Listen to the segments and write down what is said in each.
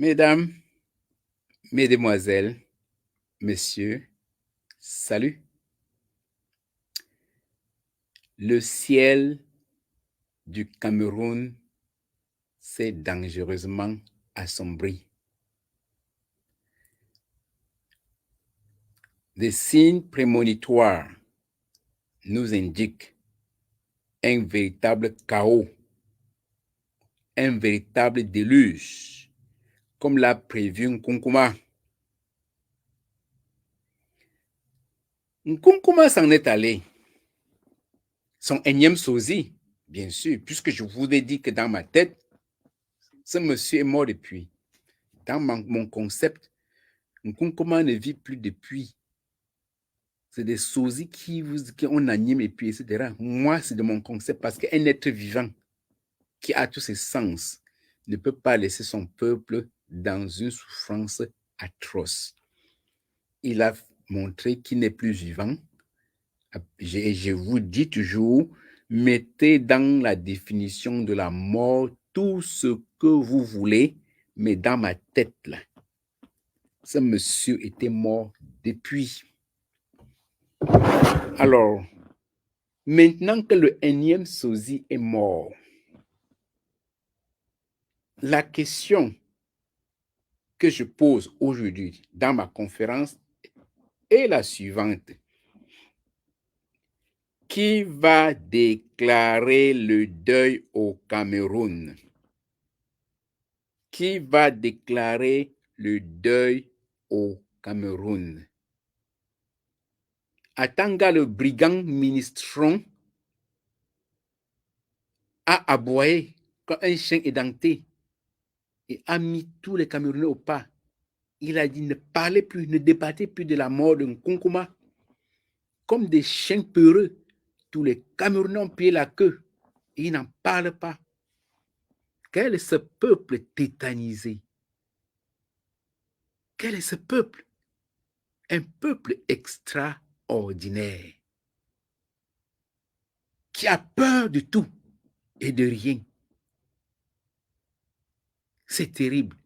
Mesdames, Mesdemoiselles, Messieurs, salut. Le ciel du Cameroun s'est dangereusement assombri. Des signes prémonitoires nous indiquent un véritable chaos, un véritable déluge, comme l'a prévu Nkunkuma. Nkunkuma s'en est allé. Son énième sosie, bien sûr, puisque je vous ai dit que dans ma tête, ce monsieur est mort depuis. Dans mon concept, Nkunkuma ne vit plus depuis. C'est des sosies qu'on anime et puis, etc. Moi, c'est de mon concept parce qu'un être vivant qui a tous ses sens ne peut pas laisser son peuple dans une souffrance atroce. Il a montré qu'il n'est plus vivant. Je vous dis toujours, mettez dans la définition de la mort tout ce que vous voulez, mais dans ma tête, là, ce monsieur était mort depuis. Alors, maintenant que le énième sosie est mort, la question que je pose aujourd'hui dans ma conférence est la suivante. Qui va déclarer le deuil au Cameroun? Qui va déclarer le deuil au Cameroun? Atanga, le brigand ministron, a aboyé comme un chien édenté et a mis tous les Camerounais au pas. Il a dit ne parlez plus, ne débattez plus de la mort de Nkunkuma. Comme des chiens peureux, tous les Camerounais ont plié la queue et ils n'en parlent pas. Quel est ce peuple tétanisé? Quel est ce peuple? Un peuple extraordinaire qui a peur de tout et de rien. C'est terrible.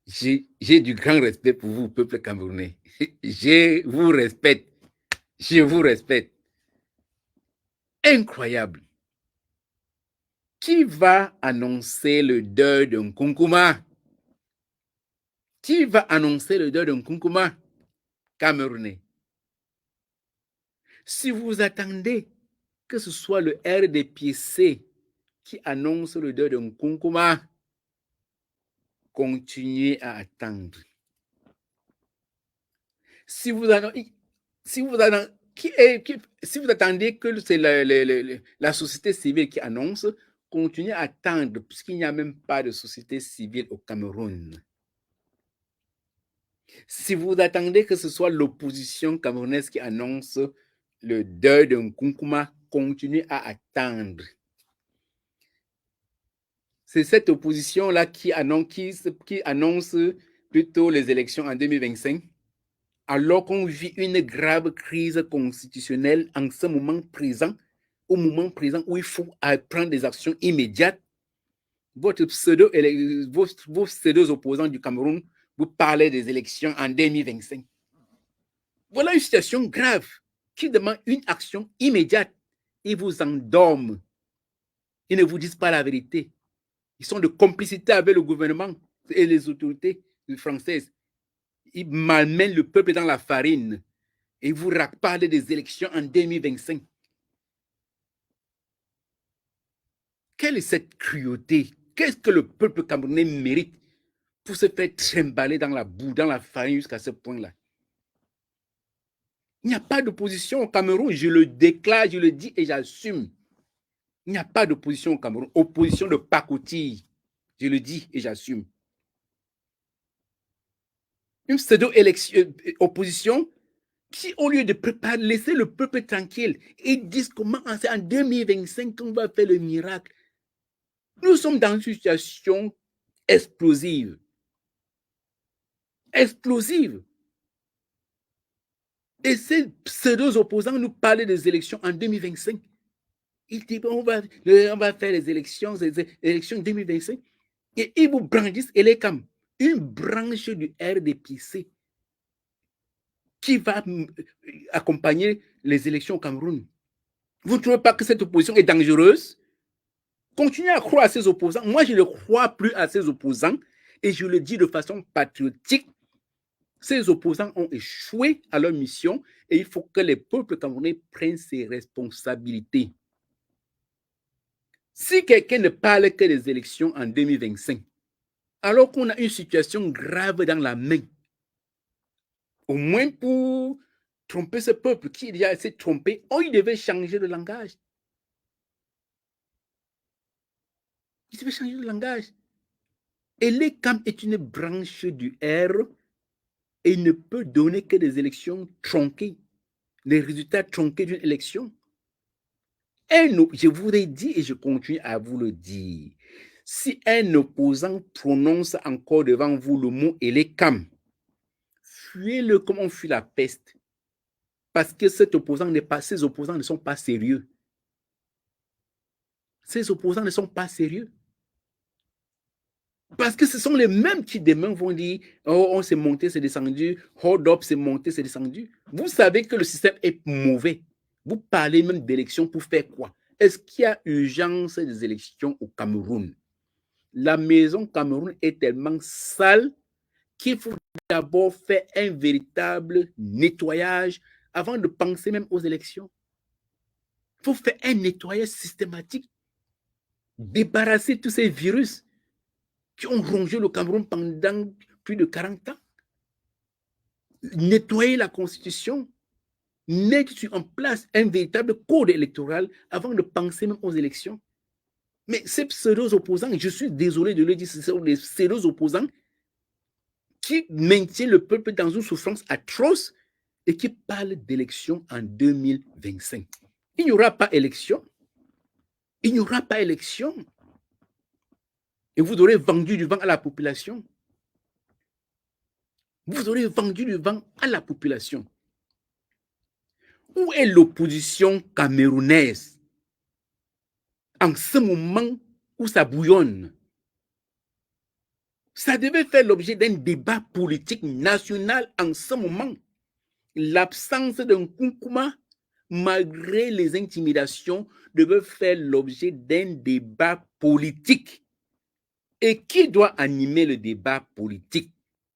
J'ai du grand respect pour vous, peuple camerounais. Je vous respecte. Je vous respecte. Incroyable. Qui va annoncer le deuil de Nkunkuma? Qui va annoncer le deuil de Nkunkuma? Camerounais. Si vous attendez que ce soit le RDPC qui annonce le deuil de Nkunkuma, continuez à attendre. Si vous attendez que c'est la société civile qui annonce, continuez à attendre, puisqu'il n'y a même pas de société civile au Cameroun. Si vous attendez que ce soit l'opposition camerounaise qui annonce le deuil de Nkunkuma, continuez à attendre. C'est cette opposition-là qui annonce plutôt les élections en 2025, alors qu'on vit une grave crise constitutionnelle en ce moment présent, au moment présent où il faut prendre des actions immédiates. Vos pseudo-opposants du Cameroun vous parlez des élections en 2025. Voilà une situation grave qui demande une action immédiate. Ils vous endorment. Ils ne vous disent pas la vérité. Ils sont de complicité avec le gouvernement et les autorités françaises. Ils malmènent le peuple dans la farine. Et ils vous parlent des élections en 2025. Quelle est cette cruauté? Qu'est-ce que le peuple camerounais mérite pour se faire trimballer dans la boue, dans la farine jusqu'à ce point-là? Il n'y a pas d'opposition au Cameroun. Je le déclare, je le dis et j'assume. Il n'y a pas d'opposition au Cameroun. Opposition de pacotille. Je le dis et j'assume. Une pseudo-opposition qui, au lieu de laisser le peuple tranquille, ils disent comment c'est en 2025 qu'on va faire le miracle. Nous sommes dans une situation explosive. Explosive. Et ces pseudo-opposants nous parlent des élections en 2025. Ils disent on va faire les élections 2025. Et ils vous brandissent Elecam, une branche du RDPC qui va accompagner les élections au Cameroun. Vous ne trouvez pas que cette opposition est dangereuse? Continuez à croire à ces opposants. Moi, je ne crois plus à ces opposants et je le dis de façon patriotique. Ces opposants ont échoué à leur mission et il faut que les peuples camerounais prennent ses responsabilités. Si quelqu'un ne parle que des élections en 2025, alors qu'on a une situation grave dans la main, au moins pour tromper ce peuple qui déjà s'est trompé, il devait changer de langage. Il devait changer de langage. Et l'ECAM est une branche du R et il ne peut donner que des élections tronquées, les résultats tronqués d'une élection. Je vous l'ai dit et je continue à vous le dire. Si un opposant prononce encore devant vous le mot ELECAM, fuyez-le comme on fuit la peste. Parce que ces opposants ne sont pas sérieux. Ces opposants ne sont pas sérieux. Parce que ce sont les mêmes qui demain vont dire oh, on s'est monté, c'est descendu, hold up, c'est monté, c'est descendu. Vous savez que le système est mauvais. Vous parlez même d'élections pour faire quoi? Est-ce qu'il y a urgence des élections au Cameroun? La maison Cameroun est tellement sale qu'il faut d'abord faire un véritable nettoyage avant de penser même aux élections. Il faut faire un nettoyage systématique, débarrasser tous ces virus qui ont rongé le Cameroun pendant plus de 40 ans. Nettoyer la Constitution, mettre en place un véritable code électoral avant de penser même aux élections. Mais ces pseudo-opposants, je suis désolé de le dire, ce sont des pseudo-opposants qui maintiennent le peuple dans une souffrance atroce et qui parlent d'élections en 2025. Il n'y aura pas élection. Il n'y aura pas élection. Et vous aurez vendu du vent à la population. Vous aurez vendu du vent à la population. Où est l'opposition camerounaise en ce moment où ça bouillonne? Ça devait faire l'objet d'un débat politique national en ce moment. L'absence d'un Nkunkuma, malgré les intimidations, devait faire l'objet d'un débat politique. Et qui doit animer le débat politique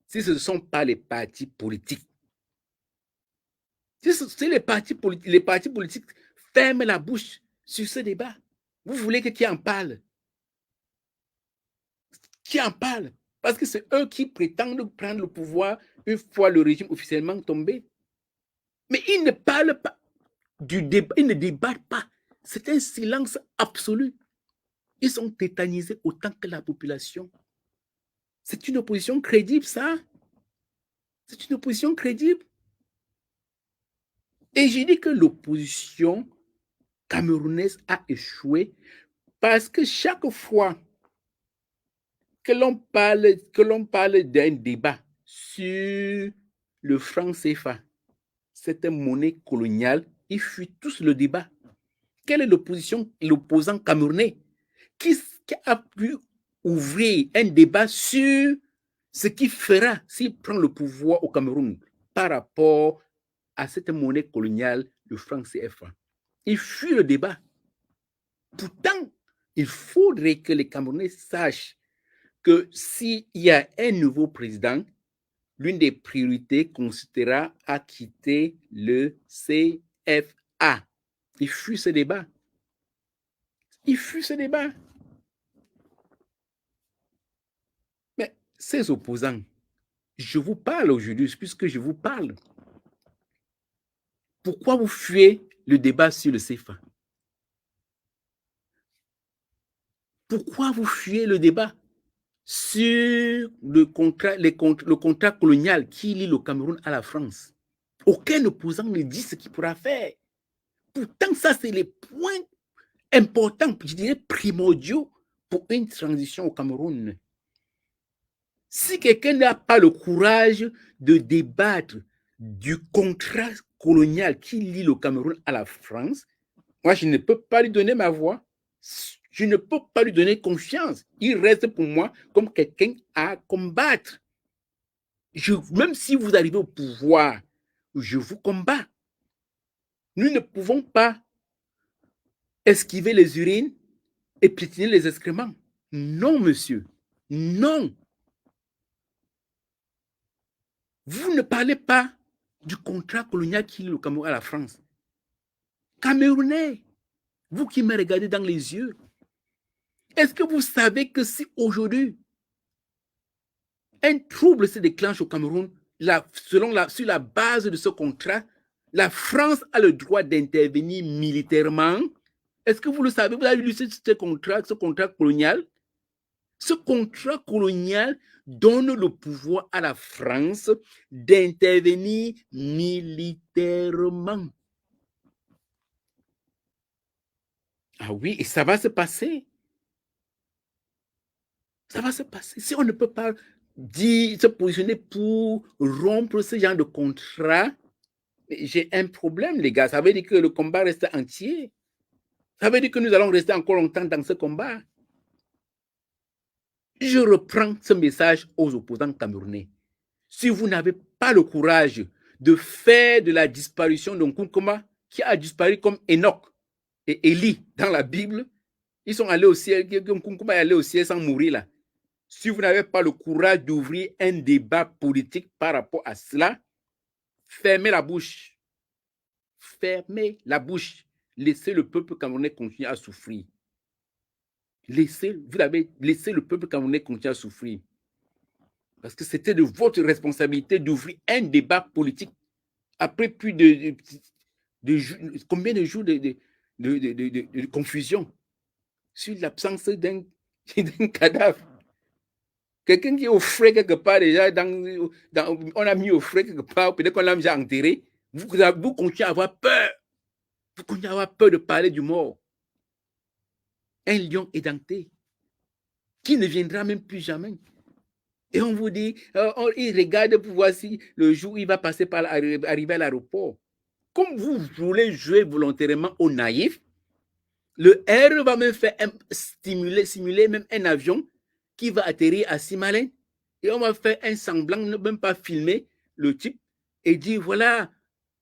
si ce ne sont pas les partis politiques? Si les partis politiques ferment la bouche sur ce débat, vous voulez que qui en parle? Qui en parle? Parce que c'est eux qui prétendent prendre le pouvoir une fois le régime officiellement tombé. Mais ils ne parlent pas du débat, ils ne débattent pas. C'est un silence absolu. Ils sont tétanisés autant que la population. C'est une opposition crédible, ça. C'est une opposition crédible. Et j'ai dit que l'opposition camerounaise a échoué parce que chaque fois que l'on parle d'un débat sur le franc CFA, cette monnaie coloniale, ils fuient tous le débat. Quelle est l'opposant camerounais qui a pu ouvrir un débat sur ce qu'il fera s'il prend le pouvoir au Cameroun par rapport à cette monnaie coloniale, le franc CFA? Il fuit le débat. Pourtant, il faudrait que les Camerounais sachent que s'il y a un nouveau président, l'une des priorités consistera à quitter le CFA. Il fuit ce débat. Il fuit ce débat. Mais ces opposants, je vous parle aujourd'hui, puisque je vous parle. Pourquoi vous fuyez le débat sur le CFA? Pourquoi vous fuyez le débat sur le contrat colonial qui lie le Cameroun à la France? Aucun opposant ne dit ce qu'il pourra faire. Pourtant, ça, c'est les points importants, je dirais primordiaux pour une transition au Cameroun. Si quelqu'un n'a pas le courage de débattre du contrat colonial qui lie le Cameroun à la France, moi, je ne peux pas lui donner ma voix. Je ne peux pas lui donner confiance. Il reste pour moi comme quelqu'un à combattre. Même si vous arrivez au pouvoir, je vous combats. Nous ne pouvons pas esquiver les urines et piétiner les excréments. Non, monsieur. Non. Vous ne parlez pas du contrat colonial qui lie le Cameroun à la France. Camerounais, vous qui me regardez dans les yeux, est-ce que vous savez que si aujourd'hui un trouble se déclenche au Cameroun, sur la base de ce contrat, la France a le droit d'intervenir militairement? Est-ce que vous le savez? Vous avez lu ce contrat colonial? Ce contrat colonial donne le pouvoir à la France d'intervenir militairement. Ah oui, et ça va se passer. Ça va se passer. Si on ne peut pas se positionner pour rompre ce genre de contrat, j'ai un problème, les gars. Ça veut dire que le combat reste entier. Ça veut dire que nous allons rester encore longtemps dans ce combat. Je reprends ce message aux opposants camerounais. Si vous n'avez pas le courage de faire de la disparition d'un Nkunkuma qui a disparu comme Enoch et Élie dans la Bible, ils sont allés au ciel, Nkunkuma est allé au ciel sans mourir là. Si vous n'avez pas le courage d'ouvrir un débat politique par rapport à cela, fermez la bouche. Fermez la bouche. Laissez le peuple camerounais continuer à souffrir. Laissez le peuple camerounais continuer à souffrir. Parce que c'était de votre responsabilité d'ouvrir un débat politique après plus de combien de jours de confusion sur l'absence d'un cadavre. Quelqu'un qui est au frais quelque part déjà, on a mis au frais quelque part, peut-être qu'on l'a déjà enterré. Vous continuez à avoir peur. Vous continuez à avoir peur de parler du mort. Un lion édenté qui ne viendra même plus jamais. Et on vous dit, il regarde pour voir si le jour où il va passer par arriver à l'aéroport. Comme vous voulez jouer volontairement au naïf, le R va même faire simuler même un avion qui va atterrir à Simalin. Et on va faire un semblant, ne même pas filmer le type et dire, voilà,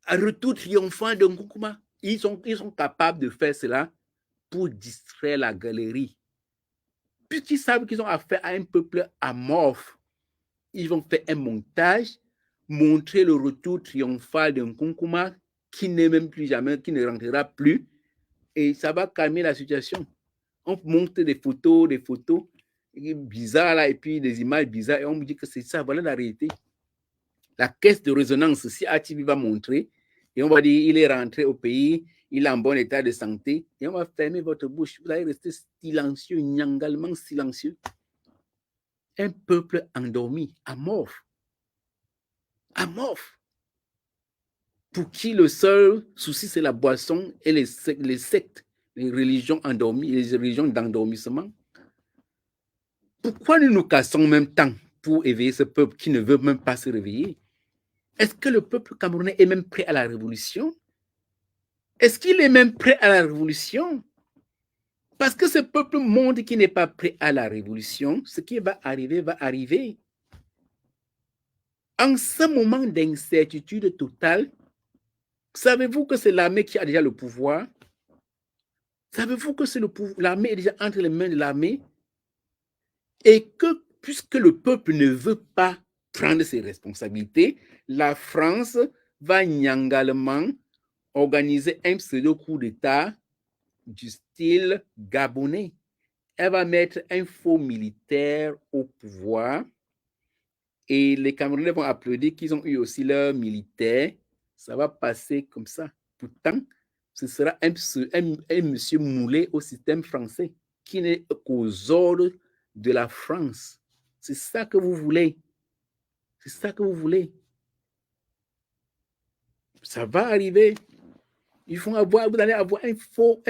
un retour triomphant de Nkunkuma. Ils sont capables de faire cela pour distraire la galerie. Puisqu'ils savent qu'ils ont affaire à un peuple amorphe, ils vont faire un montage, montrer le retour triomphal d'un Nkunkuma qui n'est même plus jamais, qui ne rentrera plus, et ça va calmer la situation. On montre des photos bizarres là, et puis des images bizarres, et on me dit que c'est ça, voilà la réalité. La caisse de résonance, si ATV va montrer, et on va dire il est rentré au pays, il est en bon état de santé, et on va fermer votre bouche. Vous allez rester silencieux, nyangalement silencieux. Un peuple endormi, amorphe. Amorphe. Pour qui le seul souci, c'est la boisson et les sectes, les religions endormies, les religions d'endormissement. Pourquoi nous nous cassons en même temps pour éveiller ce peuple qui ne veut même pas se réveiller? Est-ce que le peuple camerounais est même prêt à la révolution? Est-ce qu'il est même prêt à la révolution? Parce que ce peuple montre qu'il n'est pas prêt à la révolution. Ce qui va arriver, va arriver. En ce moment d'incertitude totale, savez-vous que c'est l'armée qui a déjà le pouvoir? Savez-vous que l'armée est déjà entre les mains de l'armée? Et que, puisque le peuple ne veut pas prendre ses responsabilités, la France va nyangalement organiser un pseudo-coup d'État du style gabonais. Elle va mettre un faux militaire au pouvoir et les Camerounais vont applaudir qu'ils ont eu aussi leur militaire. Ça va passer comme ça. Pourtant, ce sera un monsieur moulé au système français qui n'est qu'aux ordres de la France. C'est ça que vous voulez. C'est ça que vous voulez. Ça va arriver. Vous allez avoir un faux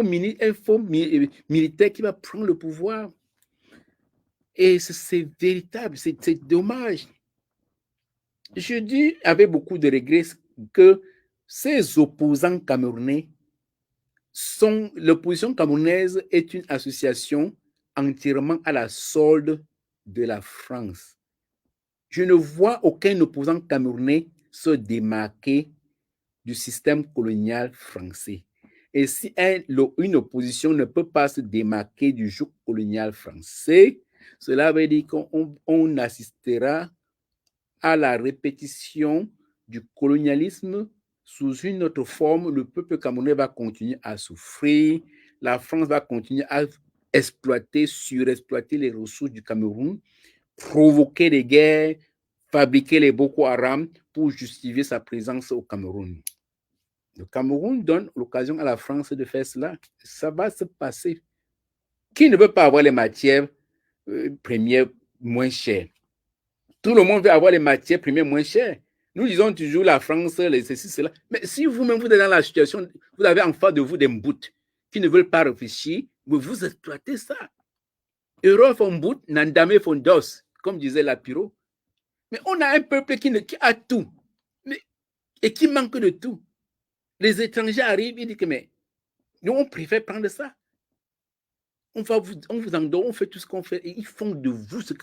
militaire qui va prendre le pouvoir. Et c'est véritable, c'est dommage. Je dis avec beaucoup de regrets que ces opposants camerounais L'opposition camerounaise est une association entièrement à la solde de la France. Je ne vois aucun opposant camerounais se démarquer du système colonial français. Et si une opposition ne peut pas se démarquer du joug colonial français, cela veut dire qu'on assistera à la répétition du colonialisme sous une autre forme. Le peuple camerounais va continuer à souffrir. La France va continuer à exploiter, surexploiter les ressources du Cameroun, provoquer des guerres, fabriquer les Boko Haram pour justifier sa présence au Cameroun. Le Cameroun donne l'occasion à la France de faire cela. Ça va se passer. Qui ne veut pas avoir les matières premières moins chères? Tout le monde veut avoir les matières premières moins chères. Nous disons toujours la France, les ceci, cela. Mais si vous-même, vous êtes dans la situation, vous avez en face de vous des mbouts qui ne veulent pas réfléchir, vous exploitez ça. Europe font bout, Nandame font dos, comme disait Lapiro. Mais on a un peuple qui a tout et qui manque de tout. Les étrangers arrivent, ils disent que mais nous, on préfère prendre ça. On vous endort, on fait tout ce qu'on fait et ils font de vous ce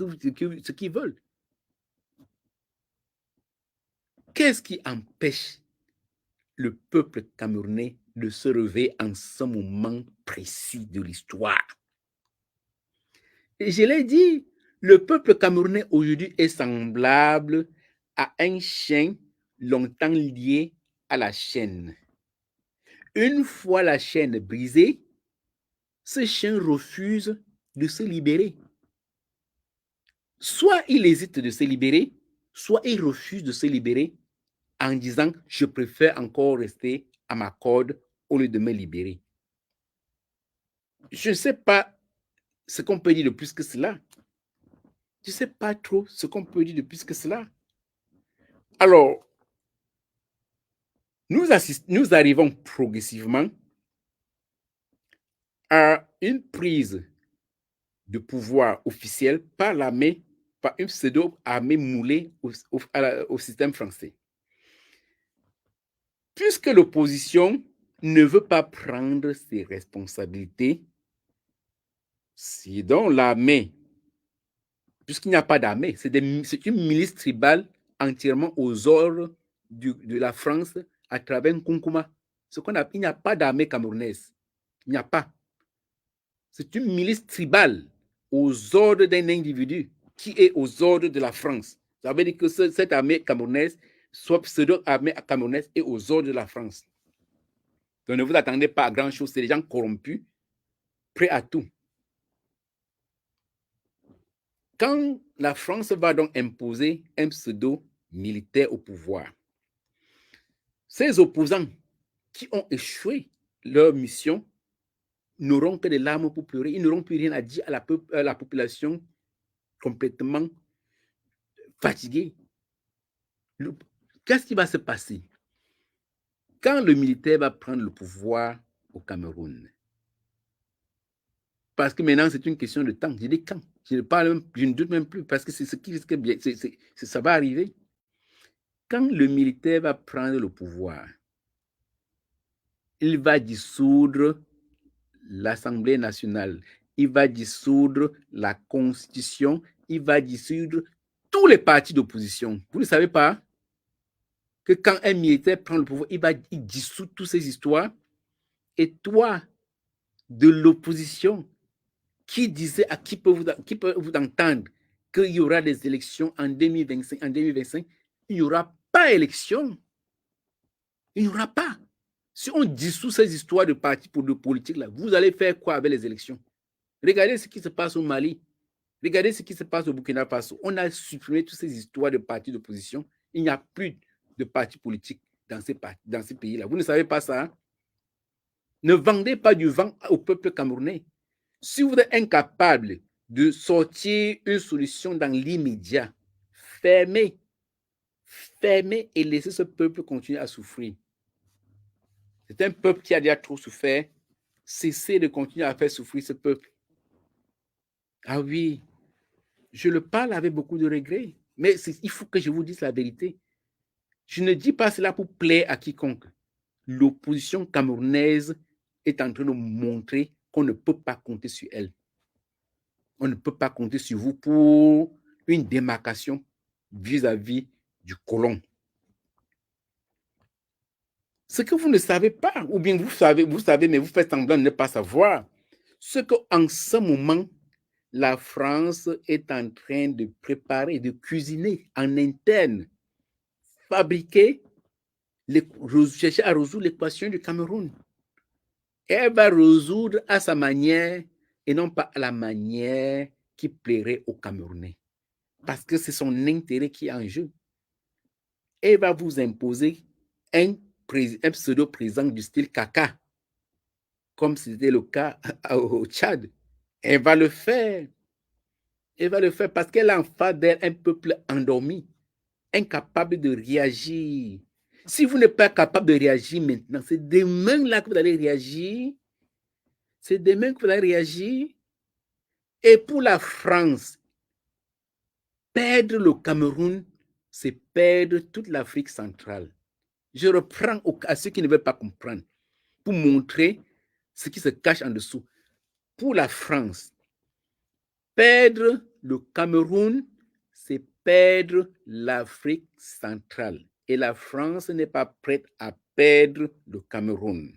qu'ils veulent. Qu'est-ce qui empêche le peuple camerounais de se réveiller en ce moment précis de l'histoire? Et je l'ai dit, le peuple camerounais aujourd'hui est semblable à un chien longtemps lié à la chaîne. Une fois la chaîne brisée, ce chien refuse de se libérer. Soit il hésite de se libérer, soit il refuse de se libérer en disant « je préfère encore rester à ma corde au lieu de me libérer ». Je ne sais pas ce qu'on peut dire de plus que cela. Je ne sais pas trop ce qu'on peut dire de plus que cela. Alors, nous arrivons progressivement à une prise de pouvoir officiel par l'armée, par une pseudo-armée moulée au système français. Puisque l'opposition ne veut pas prendre ses responsabilités, si donc l'armée, puisqu'il n'y a pas d'armée, c'est une milice tribale entièrement aux ordres de la France à travers Nkonkuma. Il n'y a pas d'armée camerounaise. Il n'y a pas. C'est une milice tribale aux ordres d'un individu qui est aux ordres de la France. Ça veut dire que cette armée camerounaise, soit pseudo-armée camerounaise, est aux ordres de la France. Donc ne vous attendez pas à grand-chose, c'est des gens corrompus, prêts à tout. Quand la France va donc imposer un pseudo-militaire au pouvoir, ces opposants qui ont échoué leur mission n'auront que des larmes pour pleurer, ils n'auront plus rien à dire à la population complètement fatiguée. Qu'est-ce qui va se passer quand le militaire va prendre le pouvoir au Cameroun? Parce que maintenant, c'est une question de temps. Je dis quand. Je ne doute même plus, parce que c'est ce qui risque bien. Ça va arriver. Quand le militaire va prendre le pouvoir, il va dissoudre l'Assemblée nationale, il va dissoudre la Constitution, il va dissoudre tous les partis d'opposition. Vous ne savez pas que quand un militaire prend le pouvoir, il dissout toutes ces histoires. Et toi, de l'opposition, qui peut vous entendre qu'il y aura des élections en 2025, il n'y aura pas d'élection. Il n'y aura pas. Si on dissout ces histoires de partis politiques, là, vous allez faire quoi avec les élections? Regardez ce qui se passe au Mali. Regardez ce qui se passe au Burkina Faso. On a supprimé toutes ces histoires de partis d'opposition. Il n'y a plus de partis politiques dans ces pays-là. Vous ne savez pas ça? Hein? Ne vendez pas du vent au peuple camerounais. Si vous êtes incapable de sortir une solution dans l'immédiat, fermez et laissez ce peuple continuer à souffrir. C'est un peuple qui a déjà trop souffert. Cessez de continuer à faire souffrir ce peuple. Ah oui, je le parle avec beaucoup de regrets, mais il faut que je vous dise la vérité. Je ne dis pas cela pour plaire à quiconque. L'opposition camerounaise est en train de montrer qu'on ne peut pas compter sur elle. On ne peut pas compter sur vous pour une démarcation vis-à-vis du colon. Ce que vous ne savez pas, ou bien vous savez, mais vous faites semblant de ne pas savoir, ce qu'en ce moment, la France est en train de préparer, de cuisiner en interne, fabriquer, chercher à résoudre l'équation du Cameroun. Et elle va résoudre à sa manière et non pas à la manière qui plairait aux Camerounais. Parce que c'est son intérêt qui est en jeu. Elle va vous imposer un pseudo-président du style Kaka, comme c'était le cas au Tchad. Elle va le faire. Elle va le faire parce qu'elle a en face d'elle un peuple endormi, incapable de réagir. Si vous n'êtes pas capable de réagir maintenant, c'est demain là que vous allez réagir. C'est demain que vous allez réagir. Et pour la France, perdre le Cameroun, c'est perdre toute l'Afrique centrale. Je reprends à ceux qui ne veulent pas comprendre pour montrer ce qui se cache en dessous. Pour la France, perdre le Cameroun, c'est perdre l'Afrique centrale. Et la France n'est pas prête à perdre le Cameroun.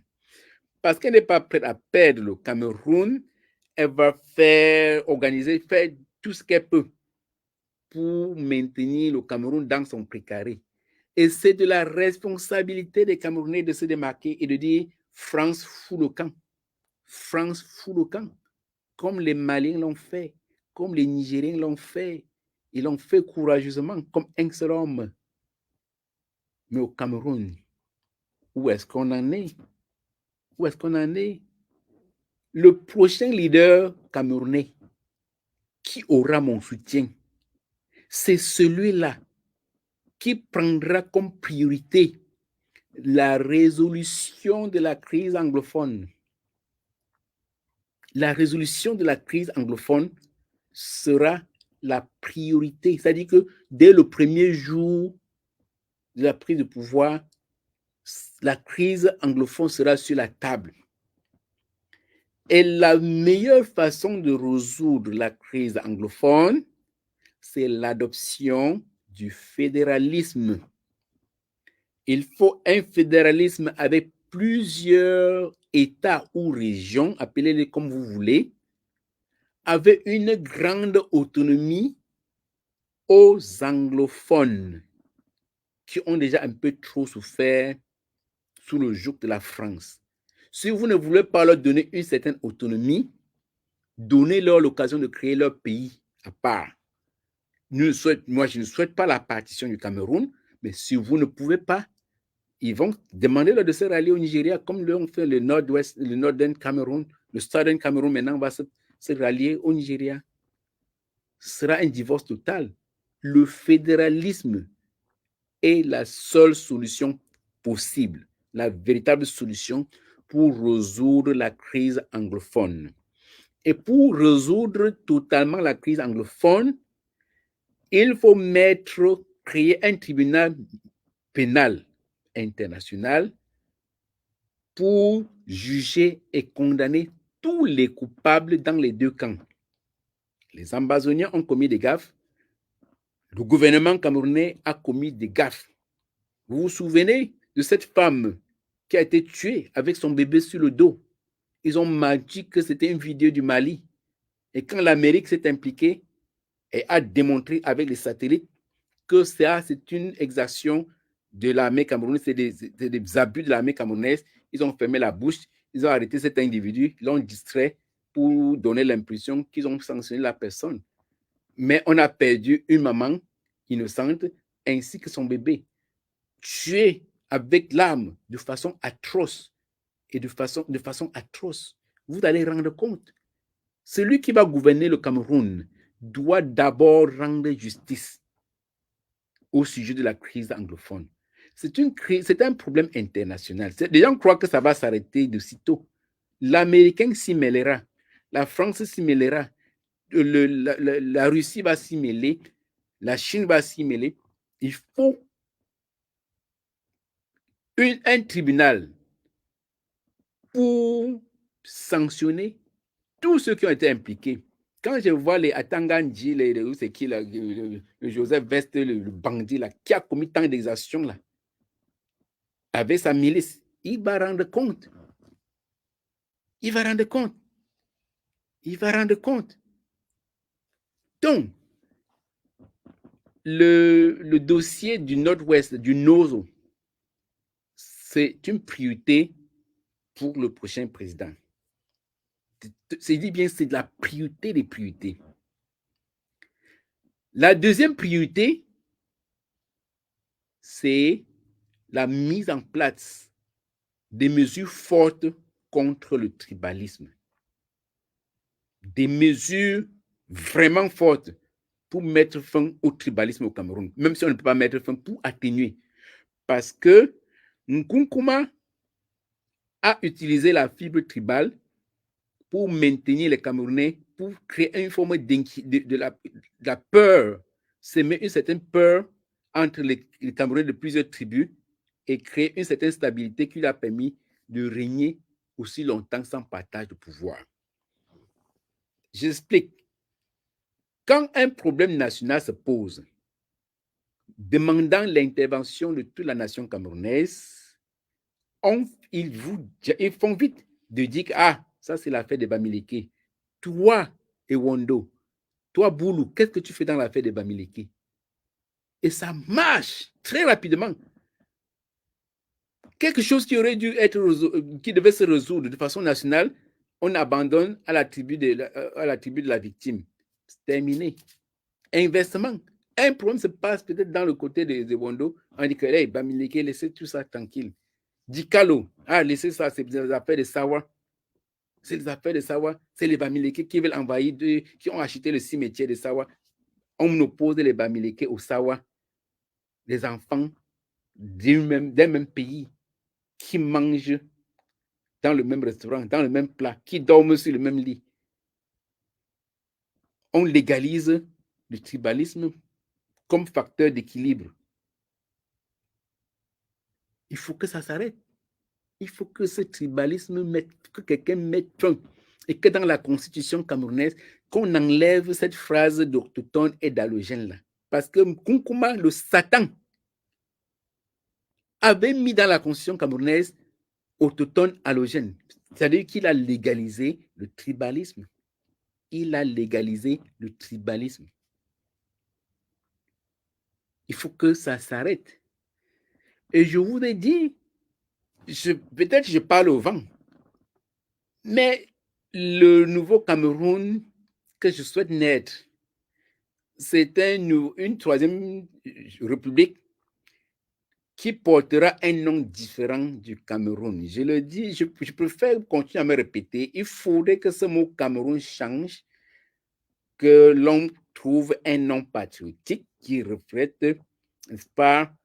Parce qu'elle n'est pas prête à perdre le Cameroun, elle va faire tout ce qu'elle peut pour maintenir le Cameroun dans son précaré. Et c'est de la responsabilité des Camerounais de se démarquer et de dire France fout le camp. France fout le camp. Comme les Maliens l'ont fait, comme les Nigériens l'ont fait. Ils l'ont fait courageusement, comme un seul homme. Mais au Cameroun, où est-ce qu'on en est? Où est-ce qu'on en est? Le prochain leader camerounais qui aura mon soutien, c'est celui-là qui prendra comme priorité la résolution de la crise anglophone. La résolution de la crise anglophone sera la priorité. C'est-à-dire que dès le premier jour de la prise de pouvoir, la crise anglophone sera sur la table. Et la meilleure façon de résoudre la crise anglophone, c'est l'adoption du fédéralisme. Il faut un fédéralisme avec plusieurs États ou régions, appelez-les comme vous voulez, avec une grande autonomie aux anglophones qui ont déjà un peu trop souffert sous le joug de la France. Si vous ne voulez pas leur donner une certaine autonomie, donnez-leur l'occasion de créer leur pays à part. Moi, je ne souhaite pas la partition du Cameroun, mais si vous ne pouvez pas, ils vont demander de se rallier au Nigeria, comme l'ont fait le Nord-Ouest, le Northern Cameroun, le Southern Cameroun maintenant va se rallier au Nigeria. Ce sera un divorce total. Le fédéralisme est la seule solution possible, la véritable solution pour résoudre la crise anglophone. Et pour résoudre totalement la crise anglophone, il faut créer un tribunal pénal international pour juger et condamner tous les coupables dans les deux camps. Les Ambazoniens ont commis des gaffes, le gouvernement camerounais a commis des gaffes. Vous vous souvenez de cette femme qui a été tuée avec son bébé sur le dos? Ils ont menti que c'était une vidéo du Mali. Et quand l'Amérique s'est impliquée et a démontré avec les satellites que ça, c'est une exaction de l'armée camerounaise, c'est des abus de l'armée camerounaise, ils ont fermé la bouche, ils ont arrêté cet individu, l'ont distrait pour donner l'impression qu'ils ont sanctionné la personne. Mais on a perdu une maman innocente ainsi que son bébé, tué avec l'arme de façon atroce et de façon atroce. Vous allez rendre compte. Celui qui va gouverner le Cameroun doit d'abord rendre justice au sujet de la crise anglophone. C'est un problème international. Les gens croient que ça va s'arrêter de sitôt. L'Américain s'y mêlera, la France s'y mêlera, la Russie va s'y mêler, la Chine va s'y mêler. Il faut un tribunal pour sanctionner tous ceux qui ont été impliqués. Quand je vois les Atangandji, c'est qui là, le Joseph Vest, le bandit là, qui a commis tant d'exactions là, avec sa milice, il va rendre compte. Il va rendre compte. Il va rendre compte. Donc, le dossier du Nord-Ouest, du Nozo, c'est une priorité pour le prochain président. C'est dit bien, c'est de la priorité des priorités. La deuxième priorité, c'est la mise en place des mesures fortes contre le tribalisme. Des mesures vraiment fortes pour mettre fin au tribalisme au Cameroun, même si on ne peut pas mettre fin, pour atténuer. Parce que Nkunkuma a utilisé la fibre tribale pour maintenir les Camerounais, pour créer une forme de la peur, s'aimer une certaine peur entre les Camerounais de plusieurs tribus et créer une certaine stabilité qui lui a permis de régner aussi longtemps sans partage de pouvoir. J'explique. Quand un problème national se pose, demandant l'intervention de toute la nation camerounaise, ils font vite de dire que ça c'est l'affaire des Bamileke. Toi, Ewondo, toi, Boulou, qu'est-ce que tu fais dans l'affaire des Bamileke? Et ça marche très rapidement. Quelque chose qui aurait dû être qui devait se résoudre de façon nationale, on abandonne à la tribu de la victime. C'est terminé. Inversement, un problème se passe peut-être dans le côté de Wondo, on dit que hey, Bamileke, laissez tout ça tranquille. Dikalo, laissez ça, c'est des affaires de Sawa. C'est les affaires de Sawa, c'est les Bamileke qui veulent envahir, qui ont acheté le cimetière de Sawa. On oppose les Bamileke au Sawa, les enfants d'un même pays qui mangent dans le même restaurant, dans le même plat, qui dorment sur le même lit. On légalise le tribalisme comme facteur d'équilibre. Il faut que ça s'arrête. Il faut que ce tribalisme que quelqu'un mette fin et que dans la constitution camerounaise, qu'on enlève cette phrase d'autochtone et d'allogène là. Parce que Nkunkuma, le Satan, avait mis dans la constitution camerounaise autochtone allogène. C'est-à-dire qu'il a légalisé le tribalisme. Il a légalisé le tribalisme. Il faut que ça s'arrête. Et je vous ai dit, peut-être je parle au vent, mais le nouveau Cameroun que je souhaite naître, c'est une troisième république qui portera un nom différent du Cameroun. Je le dis, je préfère continuer à me répéter, il faudrait que ce mot Cameroun change, que l'on trouve un nom patriotique qui reflète, n'est-ce pas,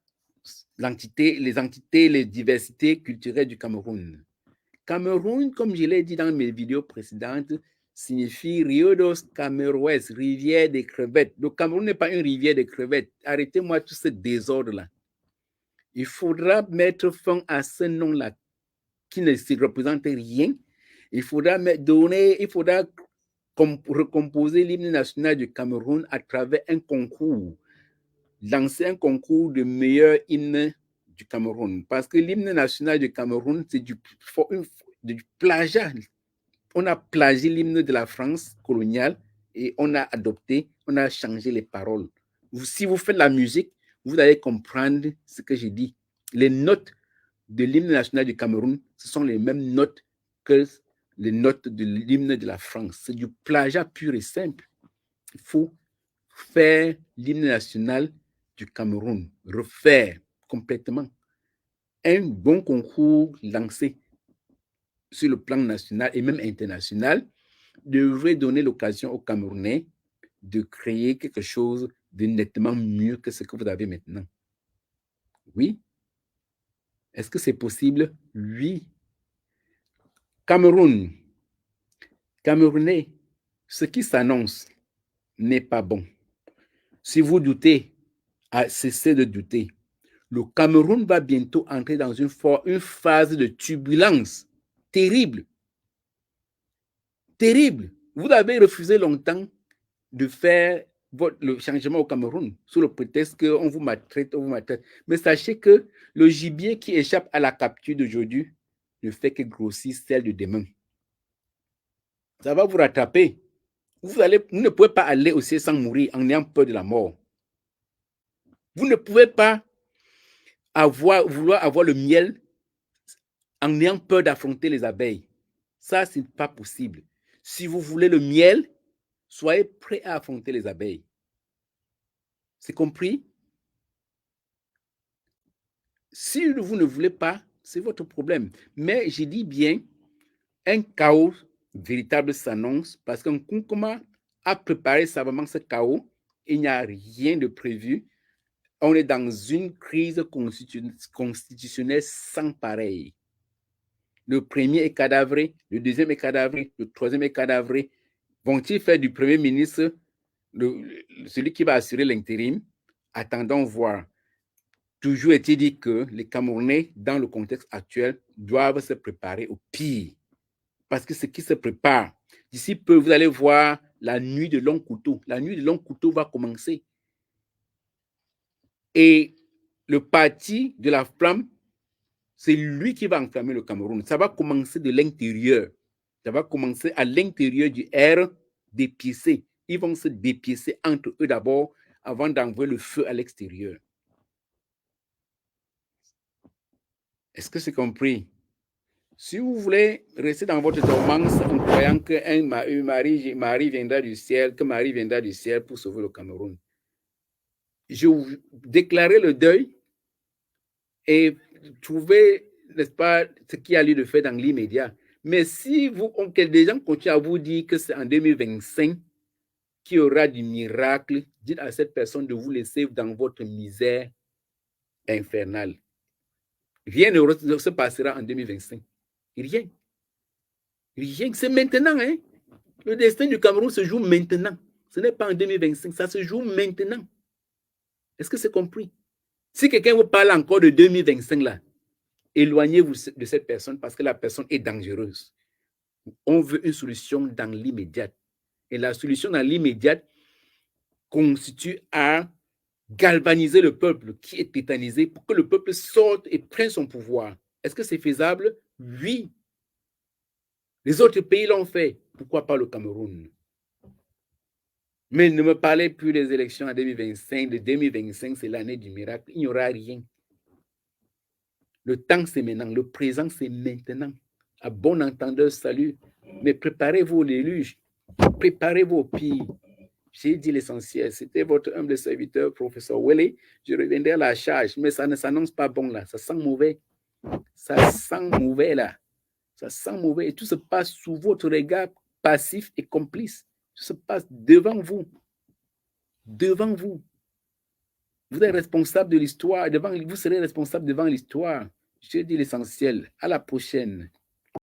les entités, les diversités culturelles du Cameroun. Cameroun, comme je l'ai dit dans mes vidéos précédentes, signifie Rio dos Cameroes, rivière des crevettes. Le Cameroun n'est pas une rivière de crevettes. Arrêtez-moi tout ce désordre-là. Il faudra mettre fin à ce nom-là qui ne se représente rien. Il faudra recomposer l'hymne national du Cameroun à travers un concours, lancer un concours de meilleur hymne du Cameroun. Parce que l'hymne national du Cameroun, c'est du plagiat. On a plagié l'hymne de la France coloniale et on a changé les paroles. Si vous faites la musique, vous allez comprendre ce que j'ai dit. Les notes de l'hymne national du Cameroun, ce sont les mêmes notes que les notes de l'hymne de la France. C'est du plagiat pur et simple. Il faut faire l'hymne national du Cameroun, refaire complètement. Un bon concours lancé sur le plan national et même international devrait donner l'occasion aux Camerounais de créer quelque chose de nettement mieux que ce que vous avez maintenant. Oui. Est-ce que c'est possible? Oui. Cameroun, Camerounais, ce qui s'annonce n'est pas bon. Si vous doutez, cessez de douter. Le Cameroun va bientôt entrer dans une phase de turbulence terrible. Terrible. Vous avez refusé longtemps de faire le changement au Cameroun sous le prétexte qu'on vous maltraite, on vous maltraite. Mais sachez que le gibier qui échappe à la capture d'aujourd'hui ne fait que grossir celle de demain. Ça va vous rattraper. Vous ne pouvez pas aller au ciel sans mourir en ayant peur de la mort. Vous ne pouvez pas vouloir avoir le miel en ayant peur d'affronter les abeilles. Ça, ce n'est pas possible. Si vous voulez le miel, soyez prêt à affronter les abeilles. C'est compris? Si vous ne voulez pas, c'est votre problème. Mais je dis bien, un chaos véritable s'annonce parce qu'un Nkunkuma a préparé savamment ce chaos. Il n'y a rien de prévu. On est dans une crise constitutionnelle sans pareil. Le premier est cadavré, le deuxième est cadavré, le troisième est cadavré. Vont-ils faire du Premier ministre celui qui va assurer l'intérim? Attendons voir. Toujours est-il dit que les Camerounais, dans le contexte actuel, doivent se préparer au pire. Parce que ce qui se prépare, d'ici peu, vous allez voir la nuit de long couteau. La nuit de long couteau va commencer. Et le parti de la flamme, c'est lui qui va enflammer le Cameroun. Ça va commencer de l'intérieur. Ça va commencer à l'intérieur du RDPC. Ils vont se dépiécer entre eux d'abord avant d'envoyer le feu à l'extérieur. Est-ce que c'est compris? Si vous voulez rester dans votre dormance en croyant que Marie viendra du ciel, que Marie viendra du ciel pour sauver le Cameroun, je vous déclarerai le deuil et trouver, n'est-ce pas, ce qu'il y a lieu de faire dans l'immédiat. Mais si des gens continuent à vous dire que c'est en 2025 qu'il y aura du miracle, dites à cette personne de vous laisser dans votre misère infernale. Rien ne se passera en 2025. Rien. Rien. C'est maintenant. Hein? Le destin du Cameroun se joue maintenant. Ce n'est pas en 2025. Ça se joue maintenant. Est-ce que c'est compris? Si quelqu'un vous parle encore de 2025, là, éloignez-vous de cette personne parce que la personne est dangereuse. On veut une solution dans l'immédiat. Et la solution dans l'immédiat consiste à galvaniser le peuple qui est tétanisé pour que le peuple sorte et prenne son pouvoir. Est-ce que c'est faisable? Oui. Les autres pays l'ont fait. Pourquoi pas le Cameroun? Mais ne me parlez plus des élections en 2025. De 2025, c'est l'année du miracle. Il n'y aura rien. Le temps, c'est maintenant. Le présent, c'est maintenant. À bon entendeur, salut. Mais préparez-vous au déluge. Préparez-vous au pire. J'ai dit l'essentiel. C'était votre humble serviteur, professeur Wele. Je reviendrai à la charge. Mais ça ne s'annonce pas bon là. Ça sent mauvais. Ça sent mauvais là. Ça sent mauvais. Et tout se passe sous votre regard passif et complice. Tout se passe devant vous. Devant vous. Vous êtes responsable de l'histoire. Vous serez responsable devant l'histoire. Je dis l'essentiel. À la prochaine.